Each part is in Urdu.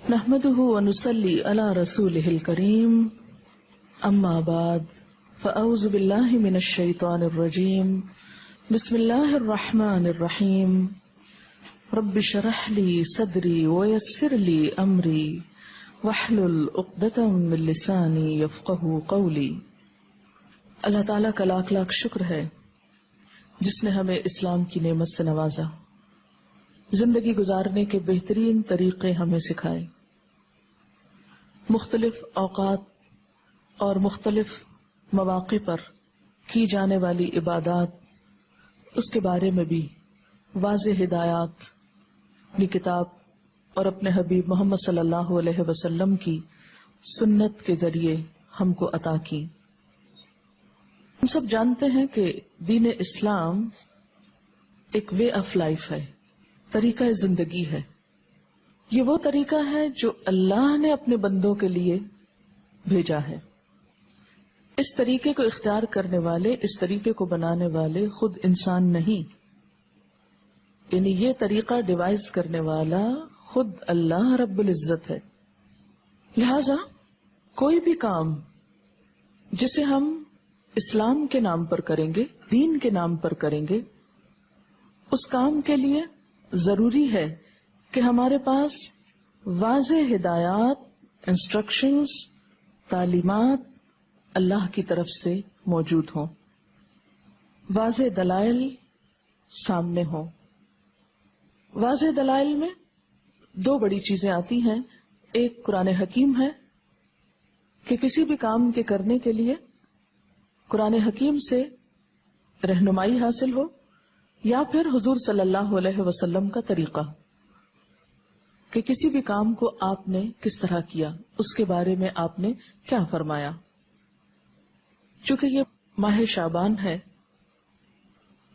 نحمده ونصلي على رسوله الكريم اما بعد فاعوذ بالله من الشيطان الرجيم بسم الله الرحمن الرحيم رب اشرح لي صدري ويسر لي امري واحلل عقدة من لساني يفقهوا قولي۔ اللہ تعالیٰ کا لاکھ لاکھ شکر ہے جس نے ہمیں اسلام کی نعمت سے نوازا، زندگی گزارنے کے بہترین طریقے ہمیں سکھائے، مختلف اوقات اور مختلف مواقع پر کی جانے والی عبادات، اس کے بارے میں بھی واضح ہدایات اپنی کتاب اور اپنے حبیب محمد صلی اللہ علیہ وسلم کی سنت کے ذریعے ہم کو عطا کی۔ ہم سب جانتے ہیں کہ دین اسلام ایک وے آف لائف ہے، طریقہ زندگی ہے۔ یہ وہ طریقہ ہے جو اللہ نے اپنے بندوں کے لیے بھیجا ہے۔ اس طریقے کو اختیار کرنے والے، اس طریقے کو بنانے والے خود انسان نہیں، یعنی یہ طریقہ ڈیوائز کرنے والا خود اللہ رب العزت ہے۔ لہذا کوئی بھی کام جسے ہم اسلام کے نام پر کریں گے، دین کے نام پر کریں گے، اس کام کے لیے ضروری ہے کہ ہمارے پاس واضح ہدایات، انسٹرکشنز، تعلیمات اللہ کی طرف سے موجود ہوں، واضح دلائل سامنے ہوں۔ واضح دلائل میں دو بڑی چیزیں آتی ہیں، ایک قرآن حکیم ہے کہ کسی بھی کام کے کرنے کے لیے قرآن حکیم سے رہنمائی حاصل ہو، یا پھر حضور صلی اللہ علیہ وسلم کا طریقہ کہ کسی بھی کام کو آپ نے کس طرح کیا، اس کے بارے میں آپ نے کیا فرمایا۔ چونکہ یہ ماہ شعبان ہے،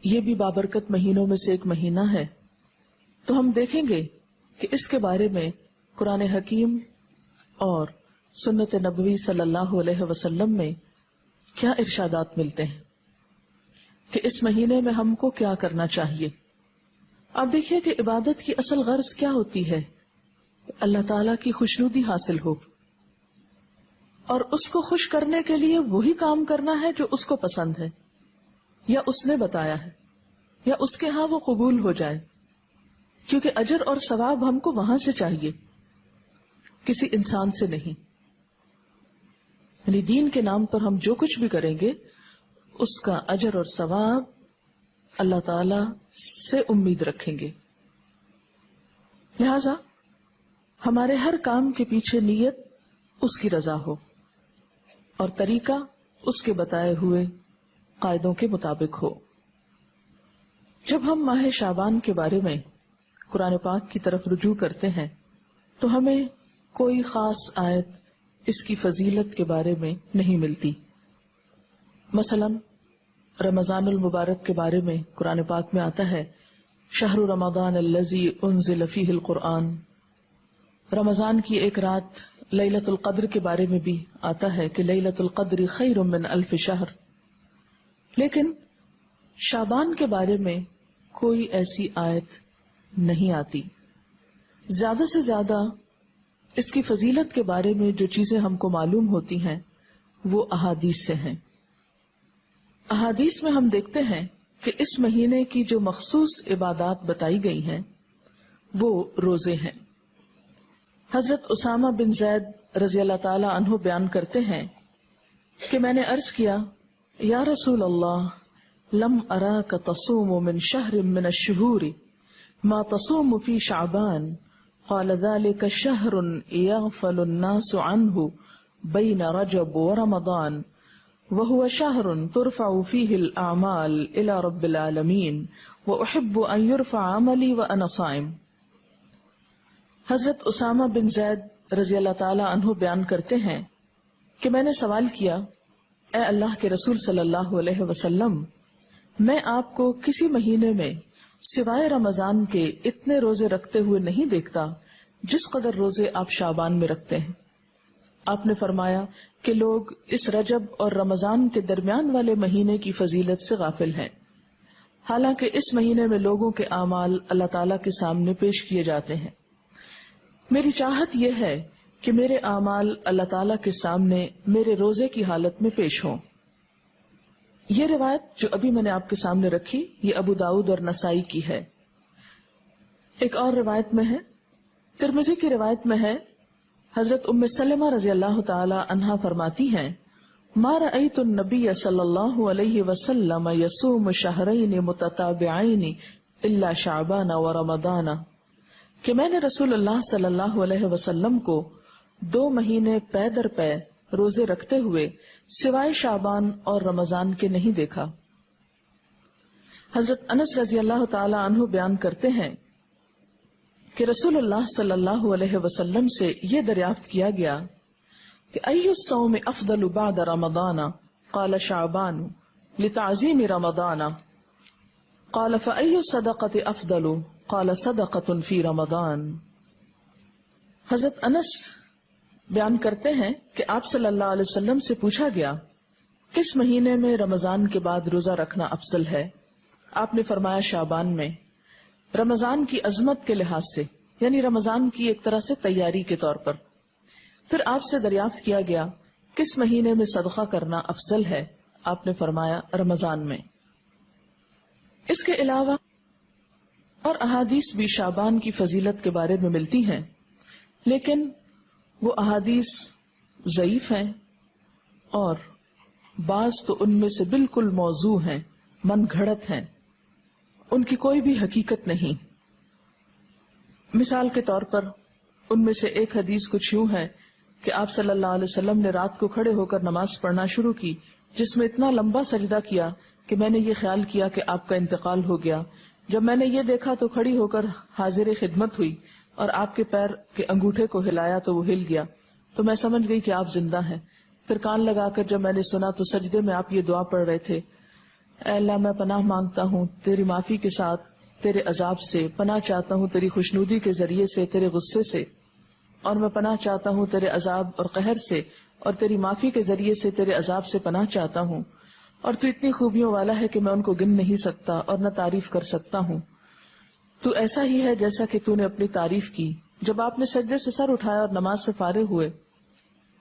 یہ بھی بابرکت مہینوں میں سے ایک مہینہ ہے، تو ہم دیکھیں گے کہ اس کے بارے میں قرآن حکیم اور سنت نبوی صلی اللہ علیہ وسلم میں کیا ارشادات ملتے ہیں کہ اس مہینے میں ہم کو کیا کرنا چاہیے۔ اب دیکھیے کہ عبادت کی اصل غرض کیا ہوتی ہے، اللہ تعالیٰ کی خوشنودی حاصل ہو، اور اس کو خوش کرنے کے لیے وہی کام کرنا ہے جو اس کو پسند ہے یا اس نے بتایا ہے، یا اس کے ہاں وہ قبول ہو جائے، کیونکہ اجر اور ثواب ہم کو وہاں سے چاہیے، کسی انسان سے نہیں۔ یعنی دین کے نام پر ہم جو کچھ بھی کریں گے اس کا اجر اور ثواب اللہ تعالی سے امید رکھیں گے۔ لہذا ہمارے ہر کام کے پیچھے نیت اس کی رضا ہو اور طریقہ اس کے بتائے ہوئے قاعدوں کے مطابق ہو۔ جب ہم ماہ شعبان کے بارے میں قرآن پاک کی طرف رجوع کرتے ہیں تو ہمیں کوئی خاص آیت اس کی فضیلت کے بارے میں نہیں ملتی۔ مثلا رمضان المبارک کے بارے میں قرآن پاک میں آتا ہے شہر رمضان الذی انزل فیہ القرآن، رمضان کی ایک رات لیلۃ القدر کے بارے میں بھی آتا ہے کہ لیلۃ القدر خیر من الف شہر، لیکن شعبان کے بارے میں کوئی ایسی آیت نہیں آتی۔ زیادہ سے زیادہ اس کی فضیلت کے بارے میں جو چیزیں ہم کو معلوم ہوتی ہیں وہ احادیث سے ہیں۔ احادیث میں ہم دیکھتے ہیں کہ اس مہینے کی جو مخصوص عبادات بتائی گئی ہیں وہ روزے ہیں۔ حضرت اسامہ بن زید رضی اللہ تعالی عنہ بیان کرتے ہیں کہ میں نے عرض کیا، یا رسول اللہ، لم اراک تصوم من شہر من الشہور ما تصوم فی شعبان، قال ذلك شهر يغفل الناس عنه بين رجب ورمضان وهو شهر ترفع فيه الأعمال إلى رب العالمين وأحب أن يرفع عملي وأنا صائم۔ حضرت اسامہ بن زید رضی اللہ تعالی عنہ بیان کرتے ہیں کہ میں نے سوال کیا، اے اللہ کے رسول صلی اللہ علیہ وسلم، میں آپ کو کسی مہینے میں سوائے رمضان کے اتنے روزے رکھتے ہوئے نہیں دیکھتا جس قدر روزے آپ شعبان میں رکھتے ہیں۔ آپ نے فرمایا کہ لوگ اس رجب اور رمضان کے درمیان والے مہینے کی فضیلت سے غافل ہیں، حالانکہ اس مہینے میں لوگوں کے اعمال اللہ تعالیٰ کے سامنے پیش کیے جاتے ہیں۔ میری چاہت یہ ہے کہ میرے اعمال اللہ تعالیٰ کے سامنے میرے روزے کی حالت میں پیش ہوں. یہ روایت جو ابھی میں نے آپ کے سامنے رکھی یہ ابو داؤد اور نسائی کی ہے. ایک اور روایت میں ہے، ترمذی کی روایت میں ہے، حضرت ام سلمہ رضی اللہ تعالی عنہا فرماتی ہیں، ما رأیت النبی صلی اللہ علیہ وسلم یصوم شہرین متتابعین الا شعبان و رمضان، کہ میں نے رسول اللہ صلی اللہ علیہ وسلم کو 2 مہینے پے در پے روزے رکھتے ہوئے سوائے شعبان اور رمضان کے نہیں دیکھا. حضرت انس رضی اللہ تعالی عنہ بیان کرتے ہیں کہ رسول اللہ صلی اللہ علیہ وسلم سے یہ دریافت کیا گیا کہ ای الصوم افضل بعد رمضان؟ قال شعبان لتعظیم رمضان. قال فأی الصدقۃ افضل؟ قال صدقۃ فی رمضان. حضرت انس بیان کرتے ہیں کہ آپ صلی اللہ علیہ وسلم سے پوچھا گیا کس مہینے میں رمضان کے بعد روزہ رکھنا افضل ہے؟ آپ نے فرمایا شعبان میں. رمضان کی عظمت کے لحاظ سے، یعنی رمضان کی ایک طرح سے تیاری کے طور پر. پھر آپ سے دریافت کیا گیا کس مہینے میں صدقہ کرنا افضل ہے؟ آپ نے فرمایا رمضان میں. اس کے علاوہ اور احادیث بھی شعبان کی فضیلت کے بارے میں ملتی ہیں، لیکن وہ احادیث ضعیف ہیں اور بعض تو ان میں سے بالکل موضوع ہیں، من گھڑت ہیں، ان کی کوئی بھی حقیقت نہیں. مثال کے طور پر ان میں سے ایک حدیث کچھ یوں ہے کہ آپ صلی اللہ علیہ وسلم نے رات کو کھڑے ہو کر نماز پڑھنا شروع کی جس میں اتنا لمبا سجدہ کیا کہ میں نے یہ خیال کیا کہ آپ کا انتقال ہو گیا. جب میں نے یہ دیکھا تو کھڑی ہو کر حاضر خدمت ہوئی اور آپ کے پیر کے انگوٹھے کو ہلایا تو وہ ہل گیا، تو میں سمجھ گئی کہ آپ زندہ ہیں. پھر کان لگا کر جب میں نے سنا تو سجدے میں آپ یہ دعا پڑھ رہے تھے، اے اللہ میں پناہ مانگتا ہوں تیری معافی کے ساتھ تیرے عذاب سے، پناہ چاہتا ہوں تیری خوشنودی کے ذریعے سے تیرے غصے سے، اور میں پناہ چاہتا ہوں تیرے عذاب اور قہر سے، اور تیری معافی کے ذریعے سے تیرے عذاب سے پناہ چاہتا ہوں، اور تو اتنی خوبیوں والا ہے کہ میں ان کو گن نہیں سکتا اور نہ تعریف کر سکتا ہوں. تو ایسا ہی ہے جیسا کہ تو نے اپنی تعریف کی. جب آپ نے سجدے سے سر اٹھایا اور نماز سے فارغ ہوئے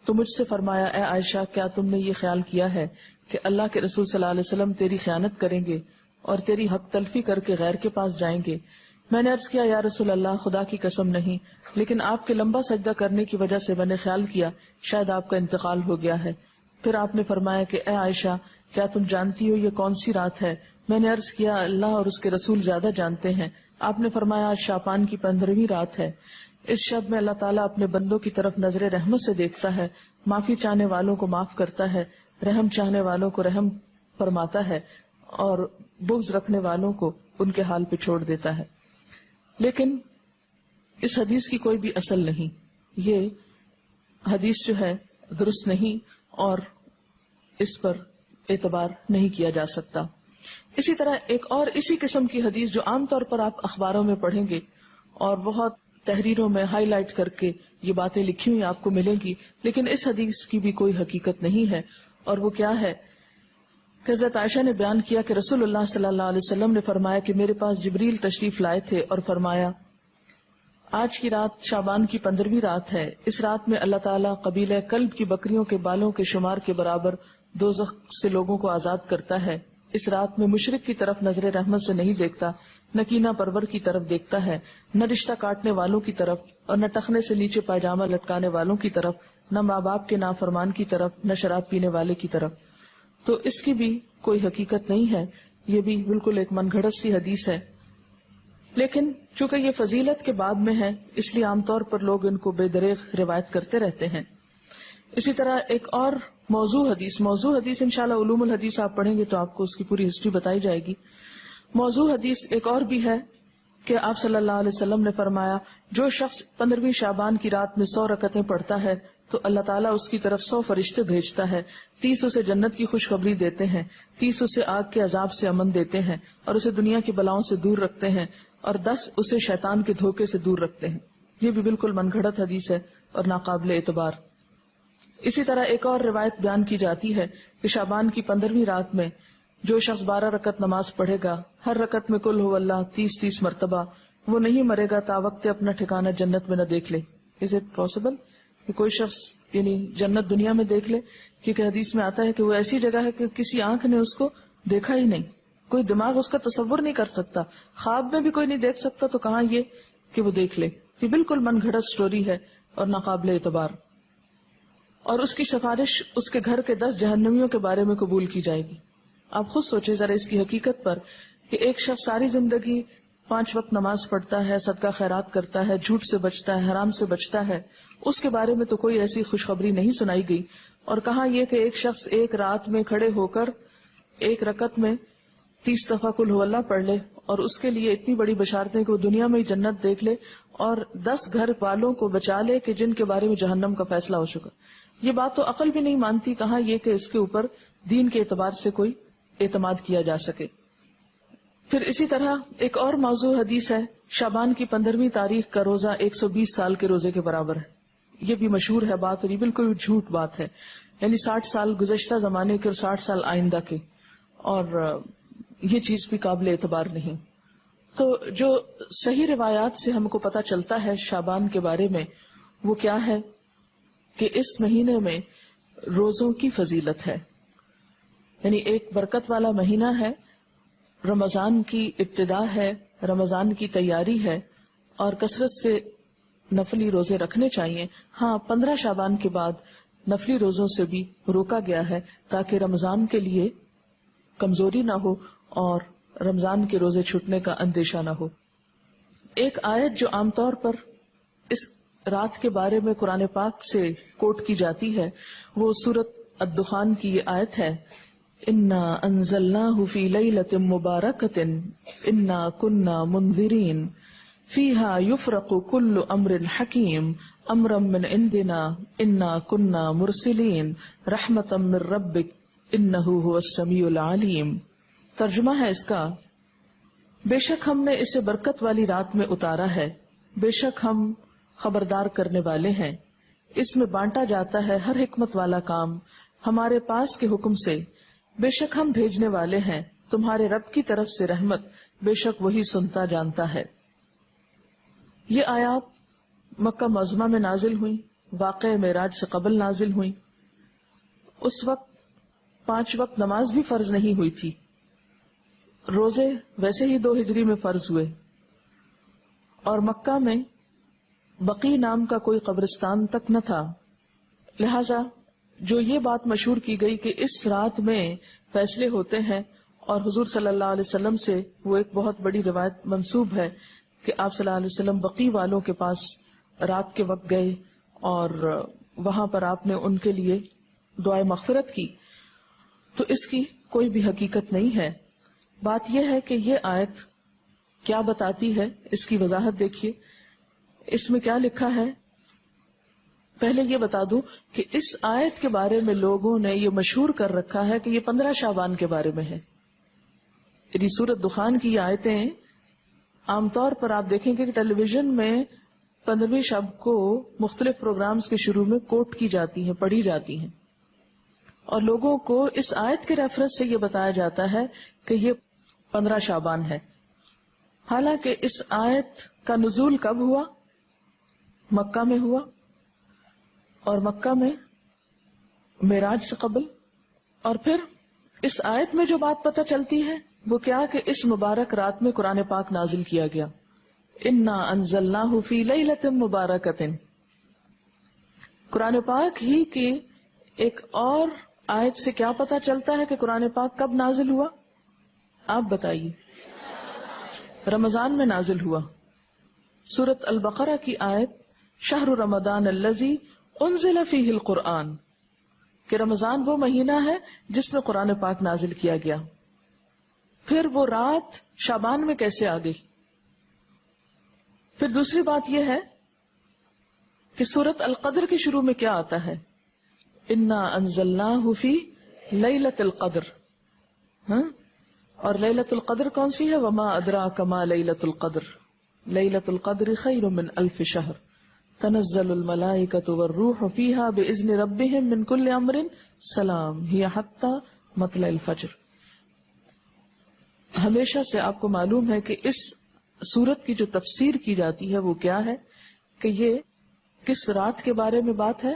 تو مجھ سے فرمایا، اے عائشہ کیا تم نے یہ خیال کیا ہے کہ اللہ کے رسول صلی اللہ علیہ وسلم تیری خیانت کریں گے اور تیری حق تلفی کر کے غیر کے پاس جائیں گے؟ میں نے عرض کیا، یا رسول اللہ خدا کی قسم نہیں، لیکن آپ کے لمبا سجدہ کرنے کی وجہ سے میں نے خیال کیا شاید آپ کا انتقال ہو گیا ہے. پھر آپ نے فرمایا کہ اے عائشہ کیا تم جانتی ہو یہ کون سی رات ہے؟ میں نے عرض کیا، اللہ اور اس کے رسول زیادہ جانتے ہیں. آپ نے فرمایا آج شعبان کی 15ویں رات ہے. اس شب میں اللہ تعالیٰ اپنے بندوں کی طرف نظر رحمت سے دیکھتا ہے، معافی چاہنے والوں کو معاف کرتا ہے، رحم چاہنے والوں کو رحم فرماتا ہے اور بغض رکھنے والوں کو ان کے حال پہ چھوڑ دیتا ہے. لیکن اس حدیث کی کوئی بھی اصل نہیں، یہ حدیث جو ہے درست نہیں اور اس پر اعتبار نہیں کیا جا سکتا. اسی طرح ایک اور اسی قسم کی حدیث جو عام طور پر آپ اخباروں میں پڑھیں گے اور بہت تحریروں میں ہائی لائٹ کر کے یہ باتیں لکھی ہوئی آپ کو ملیں گی، لیکن اس حدیث کی بھی کوئی حقیقت نہیں ہے. اور وہ کیا ہے کہ حضرت عائشہ نے بیان کیا کہ رسول اللہ صلی اللہ علیہ وسلم نے فرمایا کہ میرے پاس جبریل تشریف لائے تھے اور فرمایا آج کی رات شعبان کی 15ویں رات ہے. اس رات میں اللہ تعالیٰ قبیلہ کلب کی بکریوں کے بالوں کے شمار کے برابر دوزخ سے لوگوں کو آزاد کرتا ہے. اس رات میں مشرک کی طرف نظر رحمت سے نہیں دیکھتا، نہ کینہ پرور کی طرف دیکھتا ہے، نہ رشتہ کاٹنے والوں کی طرف اور نہ ٹخنے سے نیچے پائجامہ لٹکانے والوں کی طرف، نہ ماں باپ کے نافرمان کی طرف، نہ شراب پینے والے کی طرف. تو اس کی بھی کوئی حقیقت نہیں ہے، یہ بھی بالکل ایک من گھڑت سی حدیث ہے. لیکن چونکہ یہ فضیلت کے باب میں ہے اس لیے عام طور پر لوگ ان کو بے دریغ روایت کرتے رہتے ہیں. اسی طرح ایک اور موضوع حدیث انشاءاللہ علوم الحدیث آپ پڑھیں گے تو آپ کو اس کی پوری ہسٹری بتائی جائے گی. موضوع حدیث ایک اور بھی ہے کہ آپ صلی اللہ علیہ وسلم نے فرمایا جو شخص 15ویں شعبان کی رات میں 100 رکعتیں پڑھتا ہے تو اللہ تعالیٰ اس کی طرف 100 فرشتے بھیجتا ہے، 30 اسے جنت کی خوشخبری دیتے ہیں، 30 اسے آگ کے عذاب سے امن دیتے ہیں اور اسے دنیا کی بلاؤں سے دور رکھتے ہیں، اور 10 اسے شیطان کے دھوکے سے دور رکھتے ہیں. یہ بھی بالکل من گھڑت حدیث ہے اور ناقابل اعتبار. اسی طرح ایک اور روایت بیان کی جاتی ہے کہ شعبان کی 15ویں رات میں جو شخص 12 رکعت نماز پڑھے گا، ہر رکعت میں قل هو اللہ 30 مرتبہ، وہ نہیں مرے گا تا وقت اپنا ٹھکانہ جنت میں نہ دیکھ لے. از اٹ پاسبل کہ کوئی شخص یعنی جنت دنیا میں دیکھ لے؟ کیونکہ حدیث میں آتا ہے کہ وہ ایسی جگہ ہے کہ کسی آنکھ نے اس کو دیکھا ہی نہیں، کوئی دماغ اس کا تصور نہیں کر سکتا، خواب میں بھی کوئی نہیں دیکھ سکتا، تو کہاں یہ کہ وہ دیکھ لے؟ یہ بالکل من گھڑت سٹوری ہے اور ناقابل اعتبار. اور اس کی سفارش اس کے گھر کے 10 جہنمیوں کے بارے میں قبول کی جائے گی. آپ خود سوچیں ذرا اس کی حقیقت پر کہ ایک شخص ساری زندگی 5 وقت نماز پڑھتا ہے، صدقہ خیرات کرتا ہے، جھوٹ سے بچتا ہے، حرام سے بچتا ہے، اس کے بارے میں تو کوئی ایسی خوشخبری نہیں سنائی گئی. اور کہاں یہ کہ ایک شخص ایک رات میں کھڑے ہو کر ایک رکعت میں 30 دفعہ قل هو اللہ پڑھ لے اور اس کے لیے اتنی بڑی بشارتیں کہ وہ دنیا میں ہی جنت دیکھ لے اور 10 گھر والوں کو بچا لے کہ جن کے بارے میں جہنم کا فیصلہ ہو چکا. یہ بات تو عقل بھی نہیں مانتی، کہاں یہ کہ اس کے اوپر دین کے اعتبار سے کوئی اعتماد کیا جا سکے. پھر اسی طرح ایک اور موضوع حدیث ہے، شعبان کی 15ویں تاریخ کا روزہ 120 سال کے روزے کے برابر ہے. یہ بھی مشہور ہے بات اور یہ بالکل جھوٹ بات ہے. یعنی 60 سال گزشتہ زمانے کے اور 60 سال آئندہ کے، اور یہ چیز بھی قابل اعتبار نہیں. تو جو صحیح روایات سے ہم کو پتہ چلتا ہے شعبان کے بارے میں وہ کیا ہے کہ اس مہینے میں روزوں کی فضیلت ہے. یعنی ایک برکت والا مہینہ ہے، رمضان کی ابتدا ہے، رمضان کی تیاری ہے اور کثرت سے نفلی روزے رکھنے چاہیے. ہاں 15 شعبان کے بعد نفلی روزوں سے بھی روکا گیا ہے تاکہ رمضان کے لیے کمزوری نہ ہو اور رمضان کے روزے چھوٹنے کا اندیشہ نہ ہو. ایک آیت جو عام طور پر اس رات کے بارے میں قرآن پاک سے کوٹ کی جاتی ہے وہ سورۃ الدخان کی یہ آیت ہے، انا انزلناہ فی لیلۃ مبارکۃ انا کنا منذرین فیہا یفرق کل امر حکیم امرا من عندنا انا کنا مرسلین رحمتا من ربک انہ هو السمیع العلیم. ترجمہ ہے اس کا، بے شک ہم نے اسے برکت والی رات میں اتارا ہے، بے شک ہم خبردار کرنے والے ہیں، اس میں بانٹا جاتا ہے ہر حکمت والا کام ہمارے پاس کے حکم سے، بے شک ہم بھیجنے والے ہیں تمہارے رب کی طرف سے رحمت، بے شک وہی سنتا جانتا ہے. یہ آیات مکہ معظمہ میں نازل ہوئی، واقع معراج سے قبل نازل ہوئی. اس وقت 5 وقت نماز بھی فرض نہیں ہوئی تھی، روزے ویسے ہی 2 ہجری میں فرض ہوئے، اور مکہ میں بقی نام کا کوئی قبرستان تک نہ تھا. لہذا جو یہ بات مشہور کی گئی کہ اس رات میں فیصلے ہوتے ہیں، اور حضور صلی اللہ علیہ وسلم سے وہ ایک بہت بڑی روایت منسوب ہے کہ آپ صلی اللہ علیہ وسلم بقی والوں کے پاس رات کے وقت گئے اور وہاں پر آپ نے ان کے لیے دعائے مغفرت کی. تو اس کی کوئی بھی حقیقت نہیں ہے. بات یہ ہے کہ یہ آیت کیا بتاتی ہے، اس کی وضاحت دیکھیے. اس میں کیا لکھا ہے؟ پہلے یہ بتا دوں کہ اس آیت کے بارے میں لوگوں نے یہ مشہور کر رکھا ہے کہ یہ 15 شعبان کے بارے میں ہے. یعنی سورۃ دخان کی یہ آیتیں عام طور پر آپ دیکھیں گے کہ ٹیلی ویژن میں 15ویں شب کو مختلف پروگرامز کے شروع میں کوٹ کی جاتی ہیں، پڑھی جاتی ہیں، اور لوگوں کو اس آیت کے ریفرنس سے یہ بتایا جاتا ہے کہ یہ 15 شعبان ہے. حالانکہ اس آیت کا نزول کب ہوا؟ مکہ میں ہوا، اور مکہ میں معراج سے قبل. اور پھر اس آیت میں جو بات پتہ چلتی ہے وہ کیا کہ اس مبارک رات میں قرآن پاک نازل کیا گیا، انا انزلناہ فی لیلۃ مبارکۃ. قرآن پاک ہی کی ایک اور آیت سے کیا پتہ چلتا ہے کہ قرآن پاک کب نازل ہوا؟ آپ بتائیے. رمضان میں نازل ہوا. سورۃ البقرہ کی آیت شہر رمضان الذی انزل فیہ القرآن، کہ رمضان وہ مہینہ ہے جس میں قرآن پاک نازل کیا گیا. پھر وہ رات شعبان میں کیسے آ گئی؟ پھر دوسری بات یہ ہے کہ سورۃ القدر کے شروع میں کیا آتا ہے؟ انا انزلناہ فی لیلۃ القدر. اور لیلۃ القدر کون سی ہے؟ وما ادراک ما لیلۃ القدر، لیلۃ القدر خیر من الف شہر تنزل الملائکۃ والروح فیہا باذن ربہم من کل امر سلام ہی حتی مطلع الفجر. ہمیشہ سے آپ کو معلوم ہے کہ اس سورت کی جو تفسیر کی جاتی ہے وہ کیا ہے کہ یہ کس رات کے بارے میں بات ہے؟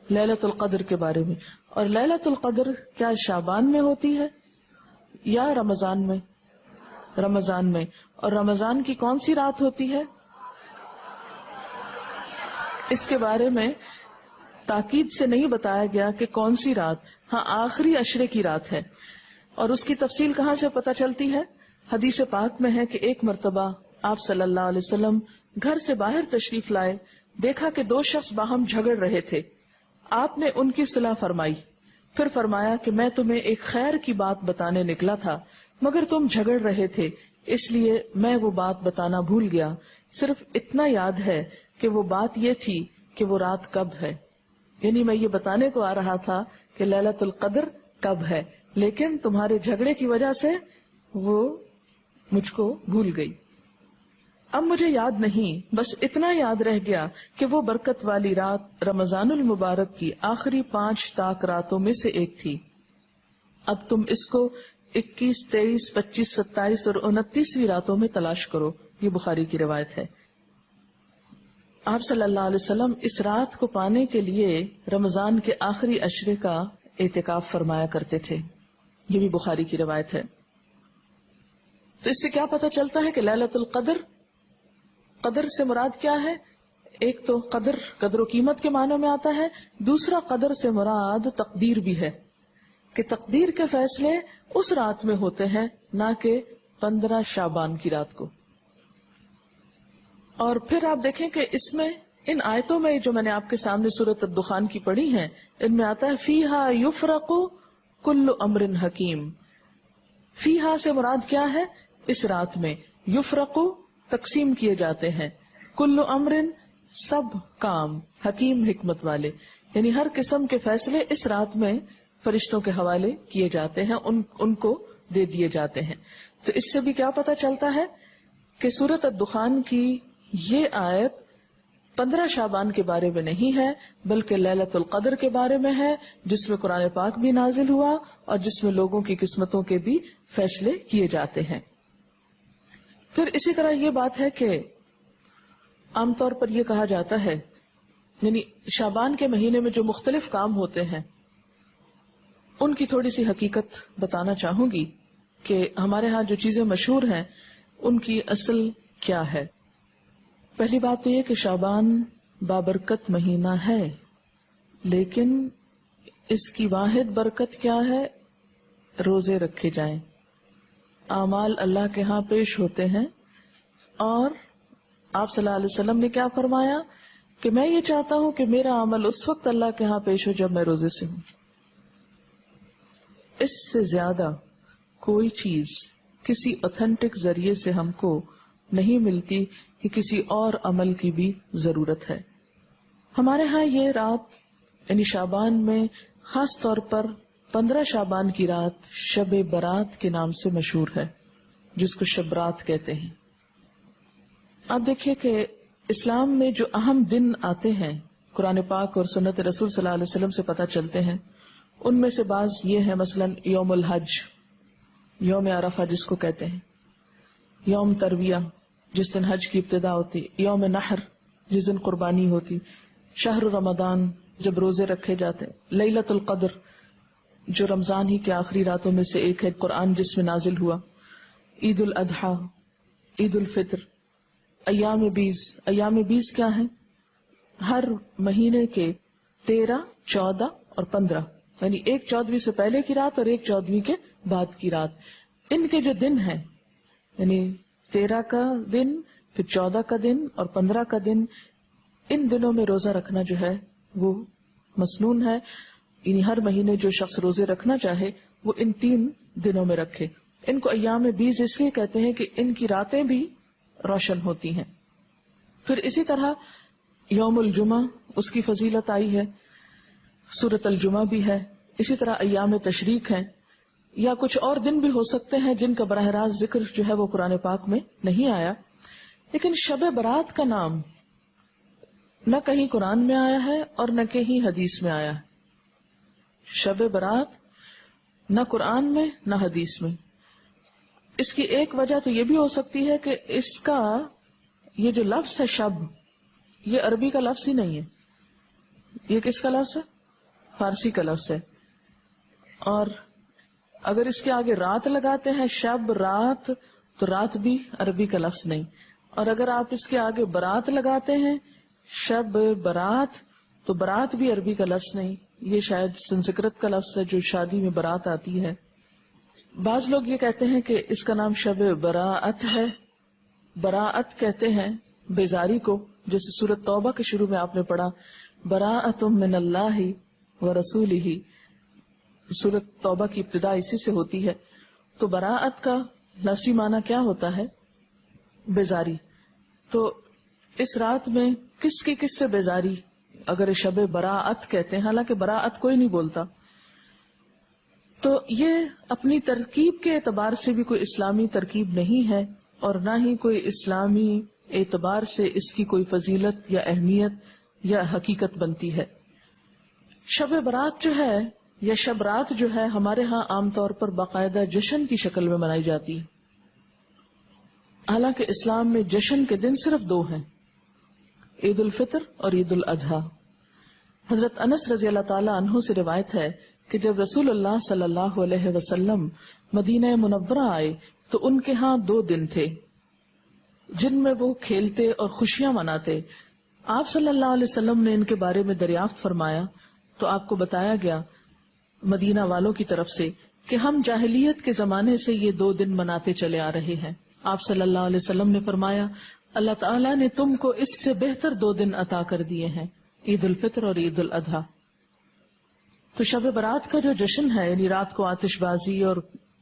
لیلۃ القدر کے بارے میں. اور لیلۃ القدر کیا شعبان میں ہوتی ہے یا رمضان میں؟ رمضان میں. اور رمضان کی کون سی رات ہوتی ہے؟ اس کے بارے میں تاکید سے نہیں بتایا گیا کہ کون سی رات. ہاں، آخری عشرے کی رات ہے. اور اس کی تفصیل کہاں سے پتہ چلتی ہے؟ حدیث پاک میں ہے کہ ایک مرتبہ آپ صلی اللہ علیہ وسلم گھر سے باہر تشریف لائے، دیکھا کہ دو شخص باہم جھگڑ رہے تھے. آپ نے ان کی صلح فرمائی، پھر فرمایا کہ میں تمہیں ایک خیر کی بات بتانے نکلا تھا، مگر تم جھگڑ رہے تھے، اس لیے میں وہ بات بتانا بھول گیا. صرف اتنا یاد ہے کہ وہ بات یہ تھی کہ وہ رات کب ہے. یعنی میں یہ بتانے کو آ رہا تھا کہ لیلۃ القدر کب ہے، لیکن تمہارے جھگڑے کی وجہ سے وہ مجھ کو بھول گئی. اب مجھے یاد نہیں، بس اتنا یاد رہ گیا کہ وہ برکت والی رات رمضان المبارک کی آخری 5 طاق راتوں میں سے ایک تھی. اب تم اس کو 21، 23، 25، 27 اور 29ویں راتوں میں تلاش کرو. یہ بخاری کی روایت ہے. آپ صلی اللہ علیہ وسلم اس رات کو پانے کے لیے رمضان کے آخری عشرے کا اعتکاف فرمایا کرتے تھے. یہ بھی بخاری کی روایت ہے. تو اس سے کیا پتہ چلتا ہے کہ لیلۃ القدر، قدر سے مراد کیا ہے؟ ایک تو قدر و قیمت کے معنوں میں آتا ہے، دوسرا قدر سے مراد تقدیر بھی ہے کہ تقدیر کے فیصلے اس رات میں ہوتے ہیں، نہ کہ 15 شعبان کی رات کو. اور پھر آپ دیکھیں کہ اس میں ان آیتوں میں جو میں نے آپ کے سامنے سورۃ الدخان کی پڑھی ہیں، ان میں آتا ہے فیہا یفرق کل امر حکیم. فیہا سے مراد کیا ہے؟ اس رات میں یفرق تقسیم کیے جاتے ہیں، کل امر سب کام، حکیم حکمت والے، یعنی ہر قسم کے فیصلے اس رات میں فرشتوں کے حوالے کیے جاتے ہیں، ان کو دے دیے جاتے ہیں. تو اس سے بھی کیا پتہ چلتا ہے کہ سورۃ الدخان کی یہ آیت 15 شعبان کے بارے میں نہیں ہے، بلکہ لیلۃ القدر کے بارے میں ہے، جس میں قرآن پاک بھی نازل ہوا اور جس میں لوگوں کی قسمتوں کے بھی فیصلے کیے جاتے ہیں. پھر اسی طرح یہ بات ہے کہ عام طور پر یہ کہا جاتا ہے، یعنی شعبان کے مہینے میں جو مختلف کام ہوتے ہیں ان کی تھوڑی سی حقیقت بتانا چاہوں گی کہ ہمارے ہاں جو چیزیں مشہور ہیں ان کی اصل کیا ہے. پہلی بات تو یہ کہ شعبان بابرکت مہینہ ہے، لیکن اس کی واحد برکت کیا ہے؟ روزے رکھے جائیں، اعمال اللہ کے ہاں پیش ہوتے ہیں. اور آپ صلی اللہ علیہ وسلم نے کیا فرمایا کہ میں یہ چاہتا ہوں کہ میرا عمل اس وقت اللہ کے ہاں پیش ہو جب میں روزے سے ہوں. اس سے زیادہ کوئی چیز کسی اوتھینٹک ذریعے سے ہم کو نہیں ملتی کہ کسی اور عمل کی بھی ضرورت ہے. ہمارے ہاں یہ رات یعنی شعبان میں خاص طور پر 15 شعبان کی رات شب برات کے نام سے مشہور ہے، جس کو شب رات کہتے ہیں. آپ دیکھیے کہ اسلام میں جو اہم دن آتے ہیں قرآن پاک اور سنت رسول صلی اللہ علیہ وسلم سے پتہ چلتے ہیں، ان میں سے بعض یہ ہے، مثلا یوم الحج، یوم عرفہ جس کو کہتے ہیں، یوم ترویہ جس دن حج کی ابتدا ہوتی، یوم نحر جس دن قربانی ہوتی، شہر رمضان جب روزے رکھے جاتے، لیلۃ القدر جو رمضان ہی کے آخری راتوں میں سے ایک ہے، قرآن جس میں نازل ہوا، عید الاضحیٰ، عید الفطر، ایام بیز. ایام بیز کیا ہیں؟ ہر مہینے کے 13، 14 اور 15، یعنی ایک 14ویں سے پہلے کی رات اور ایک 14ویں کے بعد کی رات. ان کے جو دن ہیں، یعنی 13 کا دن، پھر 14 کا دن اور 15 کا دن، ان دنوں میں روزہ رکھنا جو ہے وہ مسنون ہے. یعنی ہر مہینے جو شخص روزے رکھنا چاہے وہ ان 3 دنوں میں رکھے. ان کو ایام بیز اس لیے کہتے ہیں کہ ان کی راتیں بھی روشن ہوتی ہیں. پھر اسی طرح یوم الجمعہ، اس کی فضیلت آئی ہے، سورۃ الجمعہ بھی ہے. اسی طرح ایام تشریق ہیں، یا کچھ اور دن بھی ہو سکتے ہیں جن کا براہ راست ذکر جو ہے وہ قرآن پاک میں نہیں آیا. لیکن شب برات کا نام نہ کہیں قرآن میں آیا ہے اور نہ کہیں حدیث میں آیا ہے. شب برات نہ قرآن میں نہ حدیث میں. اس کی ایک وجہ تو یہ بھی ہو سکتی ہے کہ اس کا یہ جو لفظ ہے شب، یہ عربی کا لفظ ہی نہیں ہے، یہ کس کا لفظ ہے؟ فارسی کا لفظ ہے. اور اگر اس کے آگے رات لگاتے ہیں، شب رات، تو رات بھی عربی کا لفظ نہیں. اور اگر آپ اس کے آگے برات لگاتے ہیں، شب برات، تو برات بھی عربی کا لفظ نہیں، یہ شاید سنسکرت کا لفظ ہے جو شادی میں برات آتی ہے. بعض لوگ یہ کہتے ہیں کہ اس کا نام شب براءت ہے. براءت کہتے ہیں بیزاری کو، جیسے سورۃ توبہ کے شروع میں آپ نے پڑھا براءۃ من اللہ ورسولہ، سورۃ توبہ کی ابتدا اسی سے ہوتی ہے. تو براءت کا لفظی معنی کیا ہوتا ہے؟ بیزاری. تو اس رات میں کس کی کس سے بیزاری اگر شب براءت کہتے ہیں، حالانکہ براءت کوئی نہیں بولتا. تو یہ اپنی ترکیب کے اعتبار سے بھی کوئی اسلامی ترکیب نہیں ہے، اور نہ ہی کوئی اسلامی اعتبار سے اس کی کوئی فضیلت یا اہمیت یا حقیقت بنتی ہے. شب برات جو ہے یا شب رات جو ہے، ہمارے ہاں عام طور پر باقاعدہ جشن کی شکل میں منائی جاتی ہے. حالانکہ اسلام میں جشن کے دن صرف دو ہیں، عید الفطر اور عید الاضحیٰ. حضرت انس رضی اللہ تعالی عنہ سے روایت ہے کہ جب رسول اللہ صلی اللہ علیہ وسلم مدینہ منورہ آئے تو ان کے ہاں 2 دن تھے جن میں وہ کھیلتے اور خوشیاں مناتے. آپ صلی اللہ علیہ وسلم نے ان کے بارے میں دریافت فرمایا تو آپ کو بتایا گیا مدینہ والوں کی طرف سے کہ ہم جاہلیت کے زمانے سے یہ 2 دن مناتے چلے آ رہے ہیں. آپ صلی اللہ علیہ وسلم نے فرمایا اللہ تعالیٰ نے تم کو اس سے بہتر 2 دن عطا کر دیے ہیں، عید الفطر اور عید الاضحیٰ. تو شب برات کا جو جشن ہے، یعنی رات کو آتش بازی اور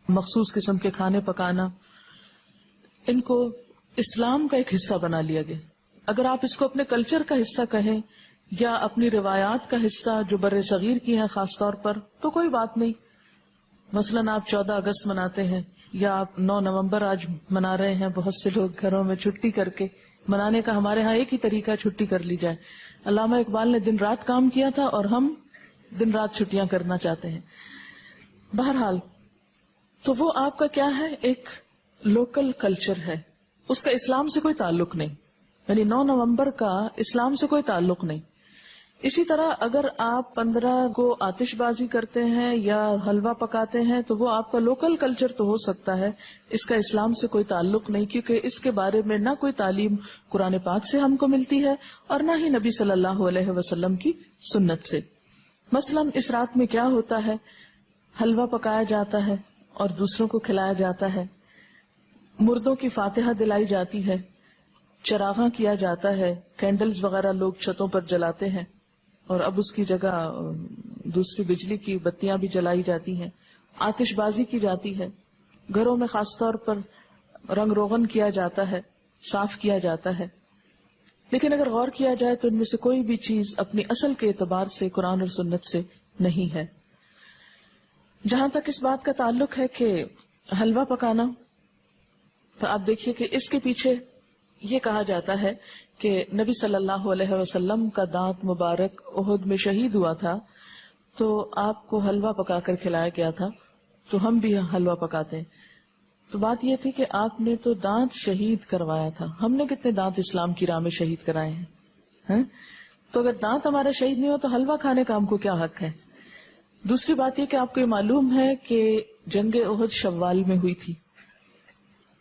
مخصوص قسم کے کھانے پکانا، ان کو اسلام کا ایک حصہ بنا لیا گیا. اگر آپ اس کو اپنے کلچر کا حصہ کہیں یا اپنی روایات کا حصہ جو بر صغیر کی ہیں خاص طور پر، تو کوئی بات نہیں. مثلاً آپ 14 اگست مناتے ہیں یا آپ 9 نومبر آج منا رہے ہیں، بہت سے لوگ گھروں میں چھٹی کر کے منانے کا ہمارے ہاں ایک ہی طریقہ چھٹی کر لی جائے. علامہ اقبال نے دن رات کام کیا تھا اور ہم دن رات چھٹیاں کرنا چاہتے ہیں. بہرحال تو وہ آپ کا کیا ہے، ایک لوکل کلچر ہے، اس کا اسلام سے کوئی تعلق نہیں. یعنی 9 نومبر کا اسلام سے کوئی تعلق نہیں. اسی طرح اگر آپ 15 کو آتش بازی کرتے ہیں یا حلوہ پکاتے ہیں تو وہ آپ کا لوکل کلچر تو ہو سکتا ہے، اس کا اسلام سے کوئی تعلق نہیں، کیونکہ اس کے بارے میں نہ کوئی تعلیم قرآن پاک سے ہم کو ملتی ہے اور نہ ہی نبی صلی اللہ علیہ وسلم کی سنت سے. مثلاً اس رات میں کیا ہوتا ہے، حلوہ پکایا جاتا ہے اور دوسروں کو کھلایا جاتا ہے، مردوں کی فاتحہ دلائی جاتی ہے، چراغاں کیا جاتا ہے، کینڈلز وغیرہ لوگ چھتوں پر جلاتے ہیں، اور اب اس کی جگہ دوسری بجلی کی بتیاں بھی جلائی جاتی ہیں، آتش بازی کی جاتی ہے، گھروں میں خاص طور پر رنگ روغن کیا جاتا ہے، صاف کیا جاتا ہے. لیکن اگر غور کیا جائے تو ان میں سے کوئی بھی چیز اپنی اصل کے اعتبار سے قرآن اور سنت سے نہیں ہے. جہاں تک اس بات کا تعلق ہے کہ حلوہ پکانا، تو آپ دیکھیے کہ اس کے پیچھے یہ کہا جاتا ہے کہ نبی صلی اللہ علیہ وسلم کا دانت مبارک احد میں شہید ہوا تھا تو آپ کو حلوہ پکا کر کھلایا گیا تھا، تو ہم بھی حلوہ پکاتے ہیں. تو بات یہ تھی کہ آپ نے تو دانت شہید کروایا تھا، ہم نے کتنے دانت اسلام کی راہ میں شہید کرائے ہیں؟ تو اگر دانت ہمارا شہید نہیں ہو تو حلوہ کھانے کا ہم کو کیا حق ہے؟ دوسری بات یہ کہ آپ کو یہ معلوم ہے کہ جنگ احد شوال میں ہوئی تھی،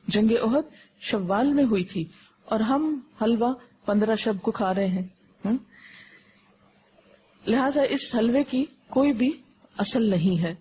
جنگ احد شوال میں ہوئی تھی اور ہم حلوہ 15 شب کو کھا رہے ہیں. لہذا اس حلوے کی کوئی بھی اصل نہیں ہے.